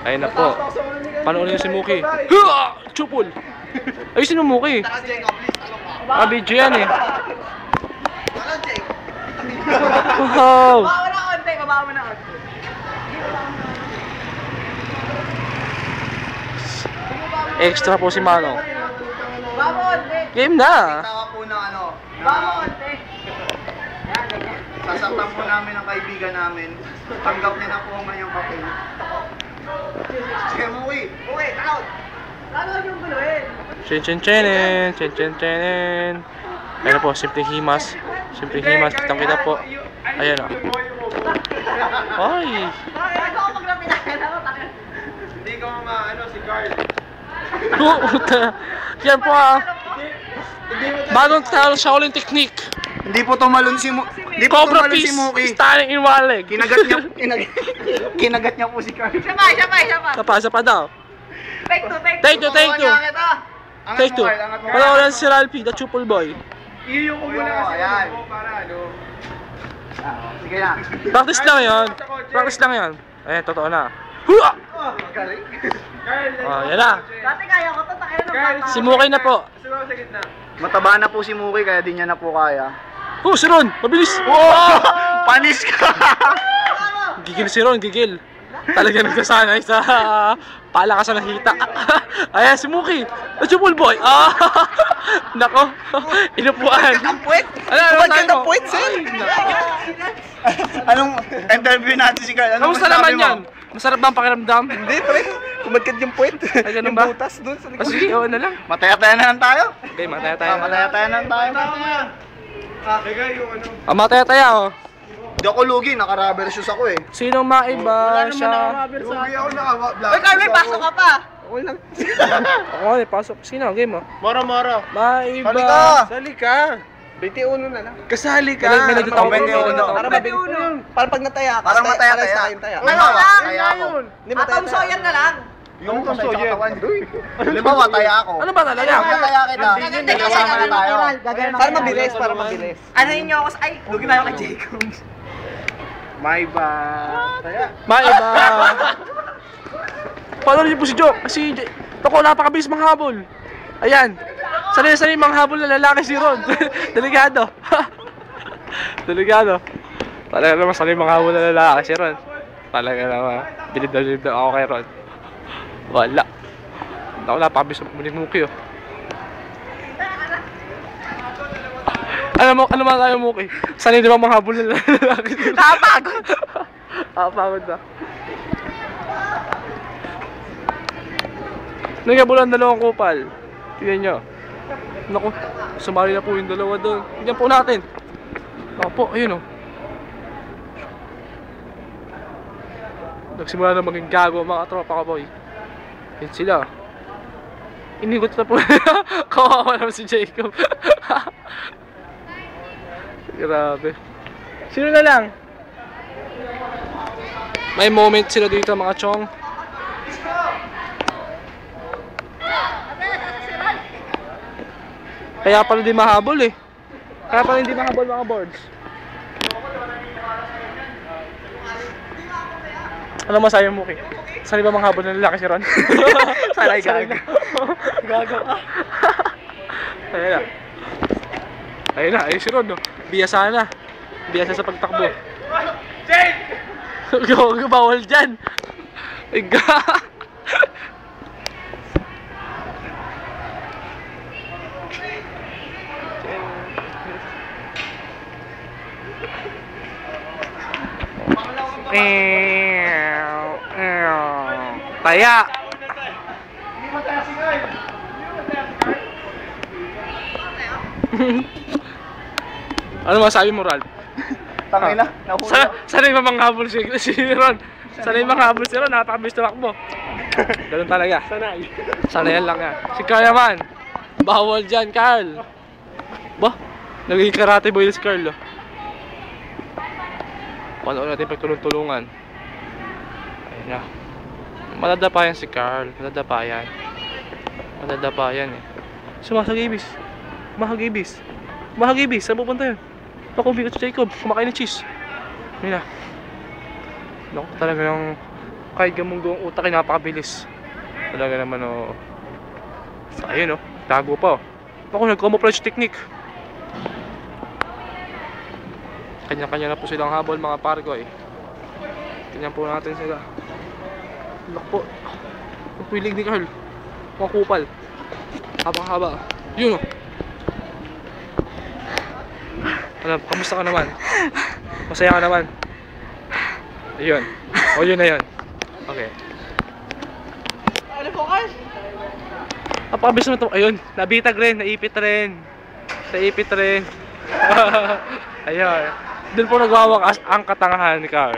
Ayun na po. Panoorin niyo si Muki. Hua! Chupol! Ayusin mo Muki. Video yan eh. Wow! Baba mo na konti, baba mo na konti. Extra po si Manong. Baba mo konti. Game na! Tawa po ng ano. Baba mo konti. Sasaktan po namin ang kaibigan namin. Tanggap niya na po ang kanyang papel. Sige mo, uwi. Uwi, out. Lalo yung guluhin. Chen. Ayun na po, simpleng himas. Simpleng himas, kitang kita po. Ayan o. Ay! Ay, ako maglapitan. Hindi ko ano si Carl. Yan po ah. Bagong style Shaolin technique. Hindi po tumalon si Hindi po Cobra tumalon si Peace, Muki. standing in one leg. Kinagat niya po si Carl. Siya pa. Sa pa daw. Take two. Take two. Take two. Panoorin si Ralphie, the Chupol Boy. Iyo ko muna kasi para ano. Sige na. Practice lang yan. Eh, totoo na. Hua! Galing. Oh, yan na. Dati kaya ko to, takira ng bata. Si Muki na po. Mataba na po si Muki kaya di niya na po kaya. Oh, si Ron, mabilis. Wow! Panis ka! Gigil si Ron, gigil. Talaga nagsasanay sa palakas na nakita. Ayan, si Muki. The Chupol Boy. Nako. Inupuan. Puwet! Ano Ba't ka puwet, sir? Anong interview natin si Carl? Kamusta naman yan? Masarap ba ang pakiramdam? Hindi, pre. Kumadkad yung puwet. Ay, ganun ba? Yung butas doon sa likod. Sige, oo na lang. Mataya-taya na lang tayo. Okay, mataya-taya na lang. Mataya-taya na lang tayo. Mataya-taya oh. Di ako lugi, naka-rubber shoes ako eh. Sinong maiba siya? Lugi ako naka-black. Uy, Carl, may pasok ka pa. Okay lang. Ako nga, pasok. Sino? Game mo? Moro. Maiba. Sali ka! Sali ka! 21 na lang. Kasali ka! May nagtatawa Para ko. para Para pag nataya ka, Parang mataya-taya. taya. Ano lang? Taya ako. Atom Sawyer na lang. Yung Tom Sawyer. Halimbawa, taya ako. Ano ba talaga? Mataya kita. Gaganda ka Kasama na tayo. Para mabilis, para mabilis. Ano niyo ako sa... Ay, lugi tayo kay Jacob. May ba? Maiba. Paano niyo po si Joe? Si Toko, napakabilis manghabol. Ayan. Sanay manghabol na lalaki si Ron. Delikado. Delikado. Talaga naman sanay manghabol na lalaki si Ron. Talaga naman. Bilib na ako kay Ron. Wala. Ako, napakabilis ni Muki oh. Ano man tayo Muki? Sanay naman manghabol na lalaki si Ron. Nakapagod. Nakapagod na. Nagkabulan dalawang kupal. Tignan nyo. Naku, sumali na po yung dalawa doon. Tignan po natin. Ako po, ayun o. Nagsimula na maging gago mga tropa ka boy. Yan sila. Inigot na po. Kawawa naman si Jacob. Grabe. Sino na lang? May moment sila dito mga chong. Kaya pala hindi mahabol eh. Kaya pala hindi mahabol mga boards. Ano masabi mo, Muki? Saan ba manghabol ng lalaki si Ron? Sanay gago. Gago ka. Ayun na. Ayun na, ayun si Ron no. Biyasa na. Biyasa sa pagtakbo. Gago, bawal dyan. Ay gago. Taya. Ano masabi mo, Ralph? Tangina, nahula. Sanay mamanghabol si Ron. Sanay manghabol si Ron, napakabilis tumakbo. Ganun talaga. Sanayan lang yan. Si Carl naman. Bawal dyan, Carl. Ba? Naging karate boy si Carl. Panood natin pagtulong-tulungan. Ayun na. Madadapayan si Carl. Madadapayan eh. Sumasagibis. Mahagibis. Saan pupunta yun? Naku, bigat si Jacob. Kumakain ng cheese. Ayun na. Naku, talaga yung Kahit gamunggo ang utak ay napakabilis. Talaga naman oh. So, ayun oh, tago pa oh. Ako, nag-camouflage technique. Kanya-kanya na po silang habol mga pargoy. Tingnan po natin sila. Look po. Ang pilig ni Carl. Mga kupal. Habang-haba. Yun oh. Ano, kamusta ka naman? Masaya ka naman? Ayun. O yun na yun. Okay. Ano po, Carl? Napakabilis naman ito. Ayun. Nabitag rin. Naipit rin. Naipit rin. Ayun. Doon po nagwawakas ang katangahan ni Carl.